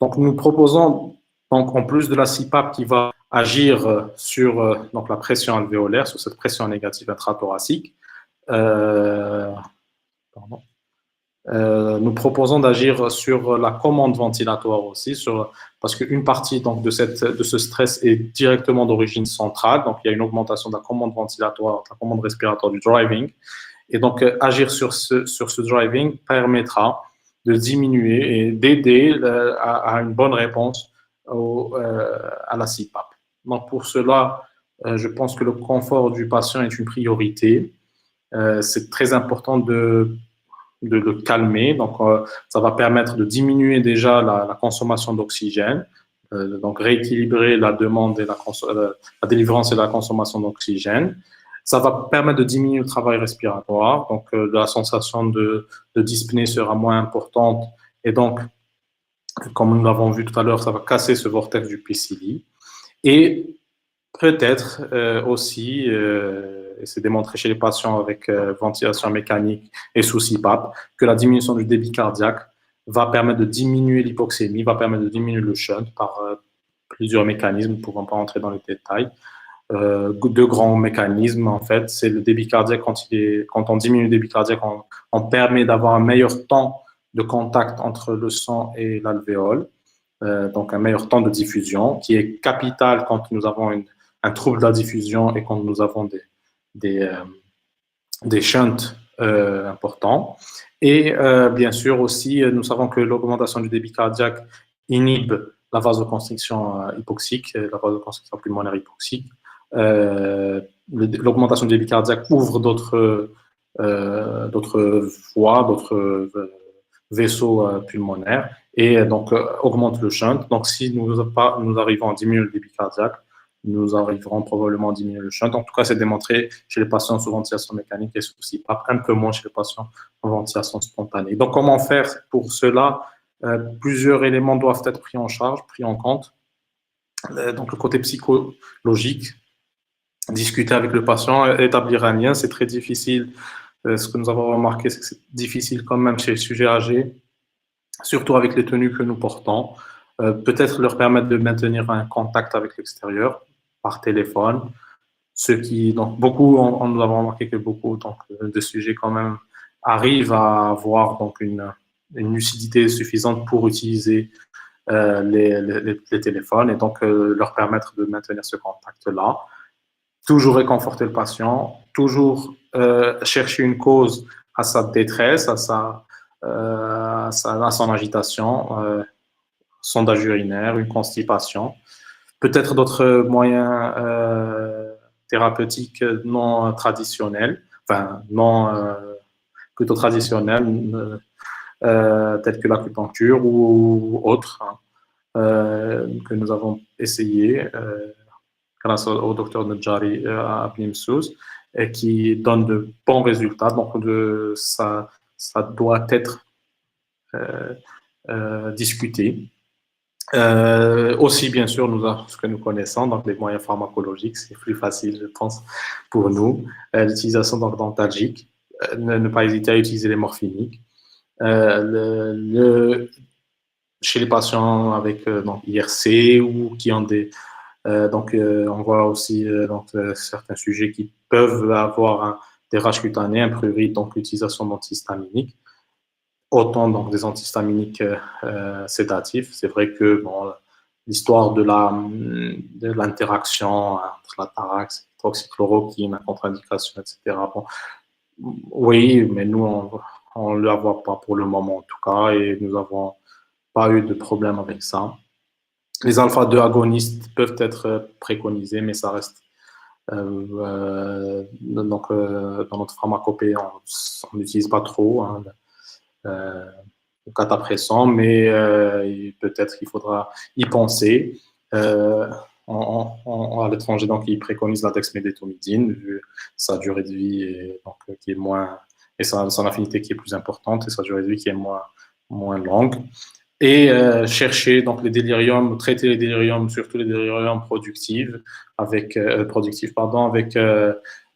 A: Donc, nous proposons, donc, en plus de la CPAP qui va agir sur donc, la pression alvéolaire, sur cette pression négative intrathoracique, nous proposons d'agir sur la commande ventilatoire aussi, parce qu'une partie donc, de ce stress est directement d'origine centrale. Donc, il y a une augmentation de la commande ventilatoire, de la commande respiratoire du driving. Et donc, agir sur ce driving permettra de diminuer et d'aider à une bonne réponse à la CPAP. Donc, pour cela, je pense que le confort du patient est une priorité. C'est très important de le calmer. Donc, ça va permettre de diminuer déjà la consommation d'oxygène, donc rééquilibrer la demande et la délivrance et la consommation d'oxygène. Ça va permettre de diminuer le travail respiratoire. Donc, la sensation de dyspnée sera moins importante. Et donc, comme nous l'avons vu tout à l'heure, ça va casser ce vortex du PCD. Et peut-être aussi, et c'est démontré chez les patients avec ventilation mécanique et sous CPAP, que la diminution du débit cardiaque va permettre de diminuer l'hypoxémie, va permettre de diminuer le shunt par plusieurs mécanismes, nous ne pouvons pas entrer dans les détails. Deux grands mécanismes, en fait, c'est le débit cardiaque. Quand on diminue le débit cardiaque, on permet d'avoir un meilleur temps de contact entre le sang et l'alvéole, donc un meilleur temps de diffusion, qui est capital quand nous avons un trouble de la diffusion et quand nous avons des shunts importants. Et bien sûr aussi, nous savons que l'augmentation du débit cardiaque inhibe la vasoconstriction hypoxique, la vasoconstriction pulmonaire hypoxique. L'augmentation du débit cardiaque ouvre d'autres voies, d'autres vaisseaux pulmonaires et donc augmente le shunt. Donc si nous arrivons à diminuer le débit cardiaque, nous arriverons probablement à diminuer le shunt. En tout cas, c'est démontré chez les patients sous ventilation mécanique et sous CPAP, un peu moins chez les patients en ventilation spontanée. Donc, comment faire pour cela? Plusieurs éléments doivent être pris en charge, pris en compte. Donc, le côté psychologique, discuter avec le patient, établir un lien, c'est très difficile. Ce que nous avons remarqué, c'est que c'est difficile quand même chez les sujets âgés, surtout avec les tenues que nous portons. Peut-être leur permettre de maintenir un contact avec l'extérieur par téléphone. Donc beaucoup, nous avons remarqué que beaucoup de sujets quand même arrivent à avoir donc une lucidité suffisante pour utiliser les téléphones et donc leur permettre de maintenir ce contact-là. Toujours réconforter le patient, toujours chercher une cause à sa détresse, à son agitation, sondage urinaire, une constipation. Peut-être d'autres moyens thérapeutiques non traditionnels, enfin plutôt traditionnels, tels que l'acupuncture ou autres, que nous avons essayé grâce au docteur Nedjari à Bnimsous, et qui donne de bons résultats. Donc, ça doit être discuté. Aussi, bien sûr, nous avons ce que nous connaissons, donc les moyens pharmacologiques, c'est plus facile, je pense, pour nous. L'utilisation d'antalgiques, ne pas hésiter à utiliser les morphiniques. Chez les patients avec donc, IRC ou qui ont des... on voit aussi certains sujets qui peuvent avoir des rages cutanées, un prurit, donc l'utilisation d'antihistaminiques. Autant donc des antihistaminiques sédatifs. C'est vrai que l'histoire de l'interaction entre la tarax, l'hydroxychloroquine, la contre-indication, etc. Bon, oui, mais nous, on ne la voit pas pour le moment en tout cas et nous n'avons pas eu de problème avec ça. Les alpha-2 agonistes peuvent être préconisés, mais ça reste dans notre pharmacopée, on n'utilise pas trop. Hein, le cataprécent, mais peut-être qu'il faudra y penser. À l'étranger, donc, ils préconisent la dexmédétomidine, vu sa durée de vie qui est moins, et son affinité qui est plus importante, et sa durée de vie qui est moins longue. Et chercher donc les déliriums, traiter les déliriums, surtout les déliriums productifs, avec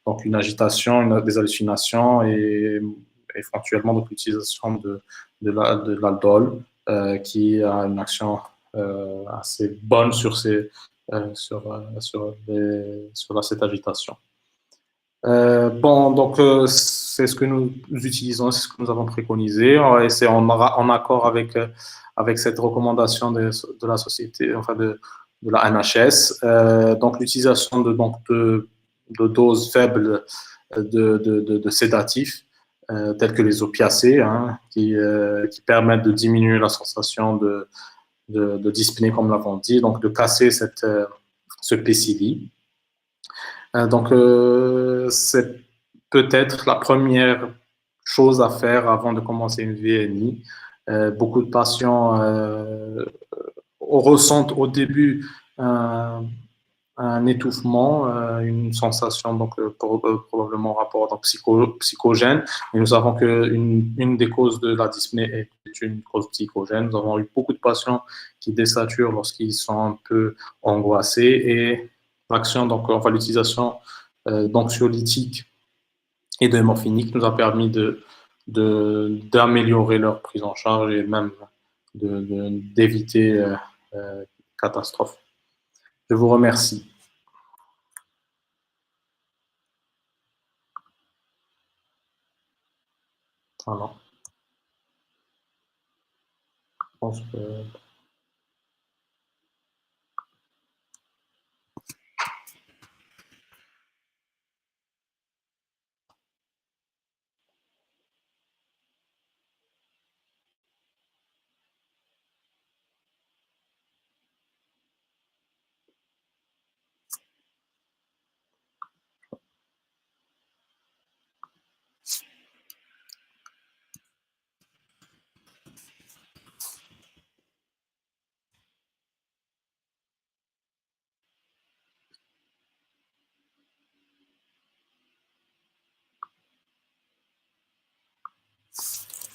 A: donc une agitation, des hallucinations et éventuellement donc l'utilisation de l'aldol qui a une action assez bonne sur cette agitation. Donc c'est ce que nous utilisons, c'est ce que nous avons préconisé, et c'est en accord avec cette recommandation de la société, enfin de la NHS. Donc l'utilisation de doses faibles de sédatifs, tels que les opiacés, hein, qui permettent de diminuer la sensation de dyspnée, comme nous l'avons dit, donc de casser ce pécilly. Donc, c'est peut-être la première chose à faire avant de commencer une VNI. Beaucoup de patients ressentent au début un étouffement, une sensation donc probablement en rapport donc, psychogène. Et nous savons qu'une des causes de la dyspnée est une cause psychogène. Nous avons eu beaucoup de patients qui désaturent lorsqu'ils sont un peu angoissés, et l'action, donc enfin l'utilisation d'anxiolytiques et de morphiniques nous a permis d'améliorer leur prise en charge et même d'éviter catastrophe. Je vous remercie. Alors, je pense que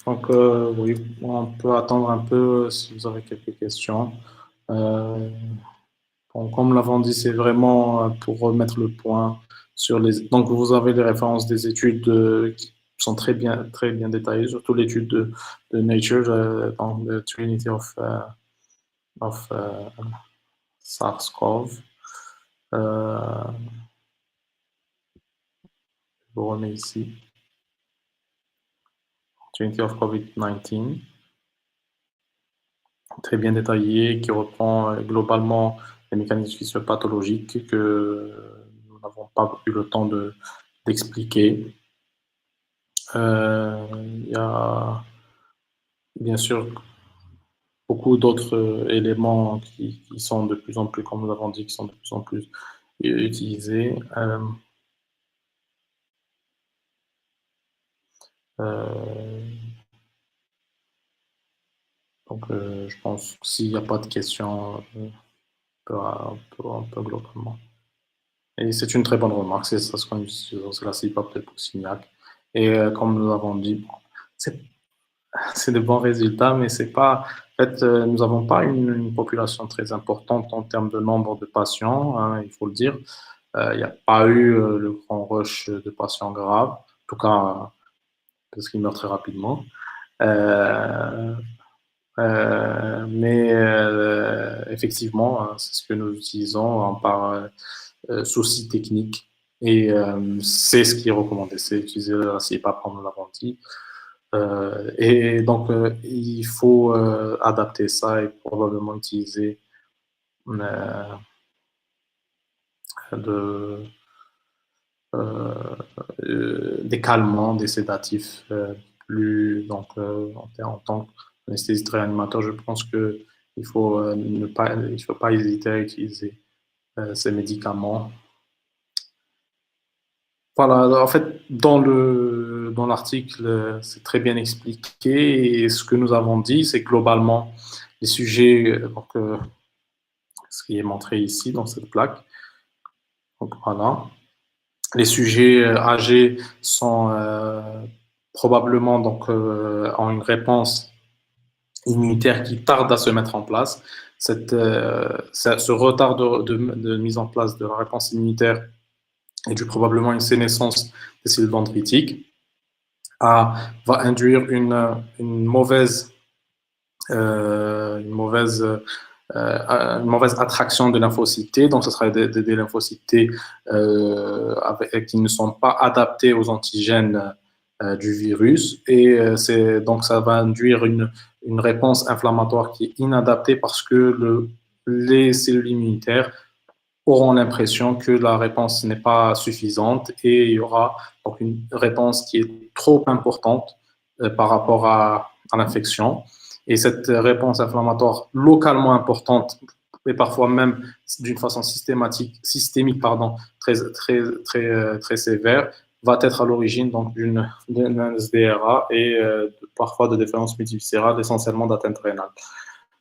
A: donc, oui, on peut attendre un peu si vous avez quelques questions. Bon, comme l'avons dit, c'est vraiment pour remettre le point sur les. Donc, vous avez les références des études qui sont très bien détaillées, surtout l'étude de Nature, dans the Trinity of SARS-CoV. Je vous remets ici. Trinity of COVID-19. Très bien détaillé, qui reprend globalement les mécanismes physiopathologiques que nous n'avons pas eu le temps d'expliquer. Il y a bien sûr beaucoup d'autres éléments qui sont de plus en plus, comme nous l'avons dit, qui sont de plus en plus utilisés. Donc, je pense que s'il n'y a pas de questions, un peu globalement. Et c'est une très bonne remarque, c'est ça ce qu'on utilise, c'est la CPAP de Pousignac. Et comme nous l'avons dit, bon, c'est de bons résultats, mais c'est pas. En fait, nous n'avons pas une population très importante en termes de nombre de patients, hein, il faut le dire. Il n'y a pas eu le grand rush de patients graves, en tout cas parce qu'ils meurent très rapidement. Mais effectivement, hein, c'est ce que nous utilisons hein, par souci technique. Et c'est ce qui est recommandé, c'est utiliser la CPAP comme nous l'avons dit. Et donc, il faut adapter ça et probablement utiliser des calmants, des sédatifs plus. Donc, en tant qu'anesthésiste réanimateur, je pense qu'il faut il faut pas hésiter à utiliser ces médicaments. Voilà, en fait, dans l'article, c'est très bien expliqué et ce que nous avons dit, c'est globalement les sujets, donc, ce qui est montré ici dans cette plaque. Donc voilà, les sujets âgés sont probablement donc ont une réponse immunitaire qui tarde à se mettre en place. Ce retard de mise en place de la réponse immunitaire est dû probablement à une sénescence des cellules dendritiques, va induire une mauvaise attraction de lymphocytes T. Donc, ce sera des lymphocytes T qui ne sont pas adaptés aux antigènes du virus. Et donc, ça va induire une réponse inflammatoire qui est inadaptée parce que les cellules immunitaires auront l'impression que la réponse n'est pas suffisante et il y aura donc une réponse qui est trop importante par rapport à l'infection. Et cette réponse inflammatoire localement importante, et parfois même d'une façon systémique, très sévère, va être à l'origine donc d'une SDRA et parfois de défaillance multiviscérale, essentiellement d'atteinte rénale.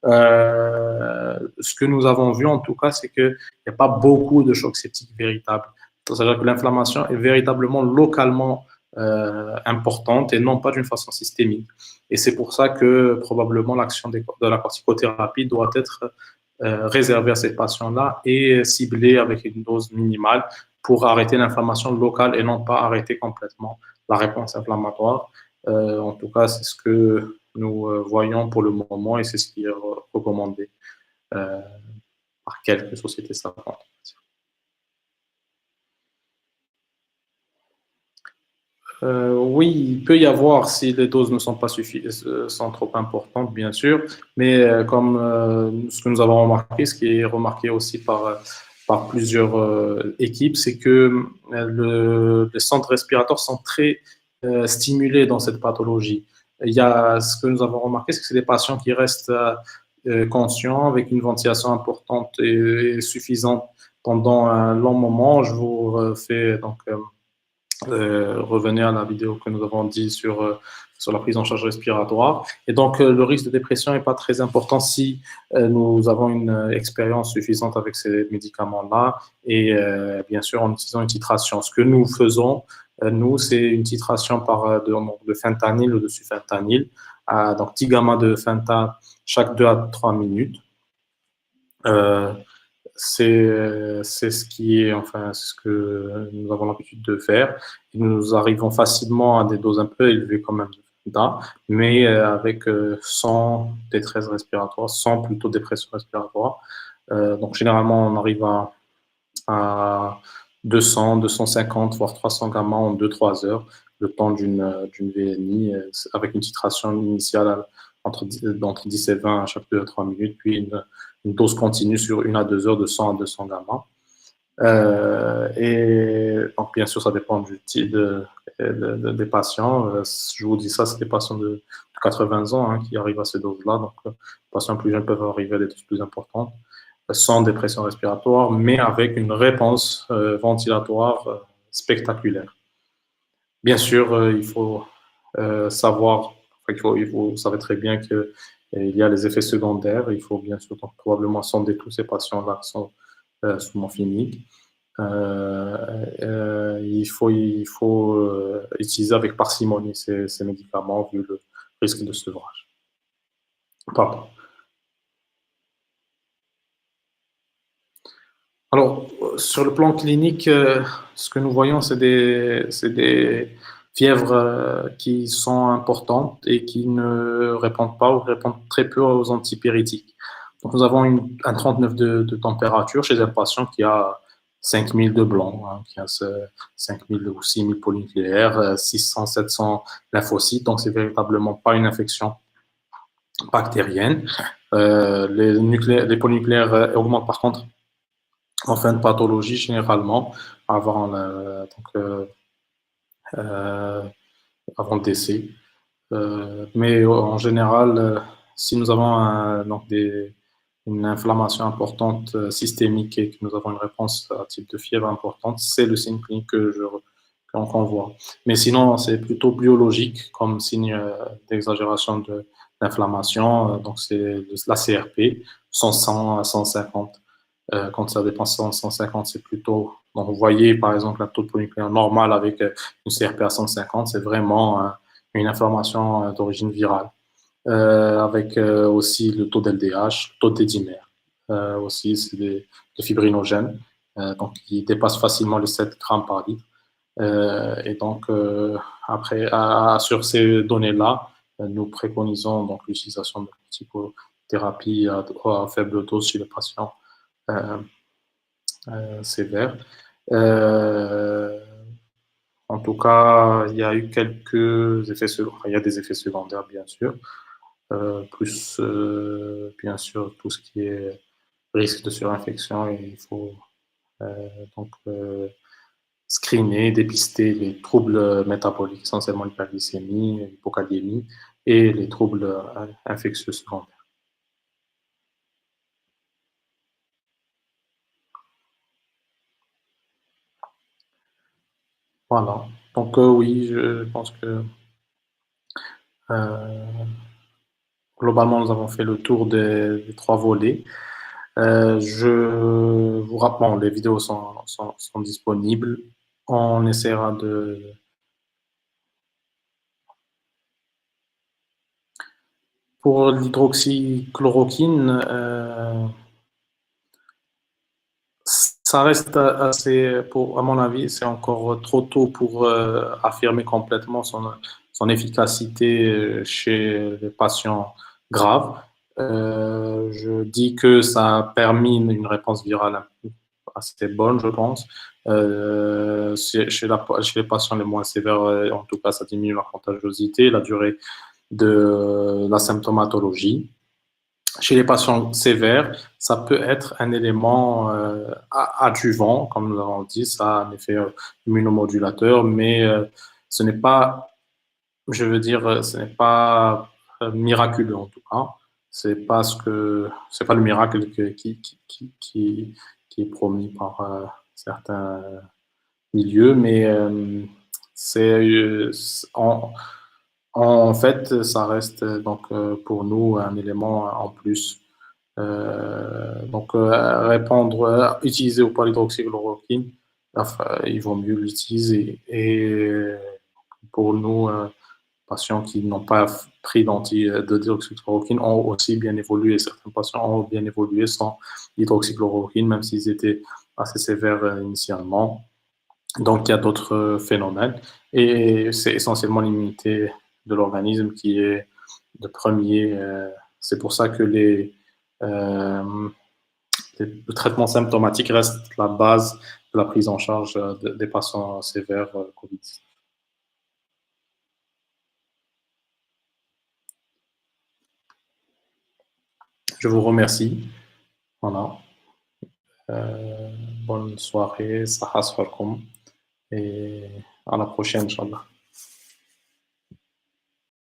A: Ce que nous avons vu en tout cas, c'est qu'il n'y a pas beaucoup de chocs septiques véritables. C'est-à-dire que l'inflammation est véritablement localement importante et non pas d'une façon systémique. Et c'est pour ça que probablement l'action de la corticothérapie doit être réservée à ces patients-là et ciblée avec une dose minimale pour arrêter l'inflammation locale et non pas arrêter complètement la réponse inflammatoire. En tout cas, c'est ce que nous voyons pour le moment et c'est ce qui est recommandé par quelques sociétés savantes. Oui, il peut y avoir si les doses ne sont pas sont trop importantes, bien sûr, mais comme ce que nous avons remarqué, ce qui est remarqué aussi par plusieurs équipes, c'est que les centres respirateurs sont très stimulés dans cette pathologie. Il y a ce que nous avons remarqué, c'est que c'est des patients qui restent conscients avec une ventilation importante et suffisante pendant un long moment. Je vous fais donc revenir à la vidéo que nous avons dit sur la prise en charge respiratoire. Et donc, le risque de dépression n'est pas très important si nous avons une expérience suffisante avec ces médicaments-là et bien sûr en utilisant une titration. Ce que nous faisons, nous, c'est une titration de fentanyl ou de sufentanil, donc 10 gammas de fentanyl chaque 2 à 3 minutes. C'est ce qui est, enfin, c'est ce que nous avons l'habitude de faire. Et nous arrivons facilement à des doses un peu élevées quand même là, mais avec sans détresse respiratoire, sans plutôt dépression respiratoire. Donc généralement, on arrive à 200, 250, voire 300 gamma en 2-3 heures, le temps d'une VNI, avec une titration initiale entre 10 et 20 à chaque 2 à 3 minutes, puis une dose continue sur 1 à 2 heures de 100 à 200 gamma. Et donc, bien sûr, ça dépend du type des patients. Je vous dis ça, c'est des patients de 80 ans hein, qui arrivent à ces doses-là. Donc, les patients plus jeunes peuvent arriver à des doses plus importantes, sans dépression respiratoire, mais avec une réponse ventilatoire spectaculaire. Bien sûr, il faut savoir, vous savez très bien qu'il y a les effets secondaires. Il faut bien sûr donc, probablement sonder tous ces patients-là qui sont sous morphinique. Il faut utiliser avec parcimonie ces médicaments vu le risque de sevrage. Pardon. Alors, sur le plan clinique, ce que nous voyons, c'est des fièvres qui sont importantes et qui ne répondent pas ou répondent très peu aux antipyrétiques. Donc, nous avons un 39 de température chez un patient qui a 5000 de blanc, hein, qui a 5000 ou 6000 polynucléaires, 600, 700 lymphocytes. Donc, c'est véritablement pas une infection bactérienne. Les polynucléaires augmentent par contre en fin de pathologie généralement avant, euh, avant le décès. Mais en général, si nous avons une inflammation importante systémique et que nous avons une réponse à type de fièvre importante, c'est le signe clinique qu'on voit. Mais sinon, c'est plutôt biologique comme signe d'exagération d'inflammation. Donc, c'est la CRP, 100 à 150. Quand ça dépasse 150, c'est plutôt. Donc, vous voyez, par exemple, un taux de polynucléaire normal avec une CRP à 150, c'est vraiment une inflammation d'origine virale. Avec aussi le taux d'LDH, le taux de dédimère. Aussi, c'est des fibrinogènes, donc qui dépassent facilement les 7 grammes par litre. Et donc, après, sur ces données-là, nous préconisons donc l'utilisation de psychothérapie à faible dose chez les patients sévères. En tout cas, il y a eu quelques effets secondaires. Il y a des effets secondaires, bien sûr. Plus, bien sûr, tout ce qui est risque de surinfection. Et il faut donc screener, dépister les troubles métaboliques, essentiellement l'hyperglycémie, l'hypokaliémie et les troubles infectieux secondaires. Voilà. Donc oui, je pense que globalement, nous avons fait le tour des 3 volets. Je vous rappelle, bon, les vidéos sont disponibles. On essaiera de. Pour l'hydroxychloroquine, ça reste assez, à mon avis, c'est encore trop tôt pour affirmer complètement son efficacité chez les patients graves. Je dis que ça a permis une réponse virale assez bonne, je pense. Chez les patients les moins sévères, en tout cas, ça diminue la contagiosité, la durée de la symptomatologie. Chez les patients sévères, ça peut être un élément adjuvant, comme nous l'avons dit, ça a un effet immunomodulateur, mais ce n'est pas, je veux dire, ce n'est pas miraculeux en tout cas. C'est pas le miracle qui est promis par certains milieux, mais en, en fait, ça reste donc pour nous un élément en plus. Répondre, utiliser ou pas l'hydroxychloroquine, enfin, il vaut mieux l'utiliser. Et pour nous, patients qui n'ont pas pris de hydroxychloroquine ont aussi bien évolué. Certains patients ont bien évolué sans hydroxychloroquine, même s'ils étaient assez sévères initialement. Donc, il y a d'autres phénomènes. Et c'est essentiellement l'immunité de l'organisme qui est le premier. C'est pour ça que euh, le traitement symptomatique reste la base de la prise en charge des patients sévères Covid. Je vous remercie. Voilà. Euh, Bonne soirée, saha et à la prochaine, Inch'Allah.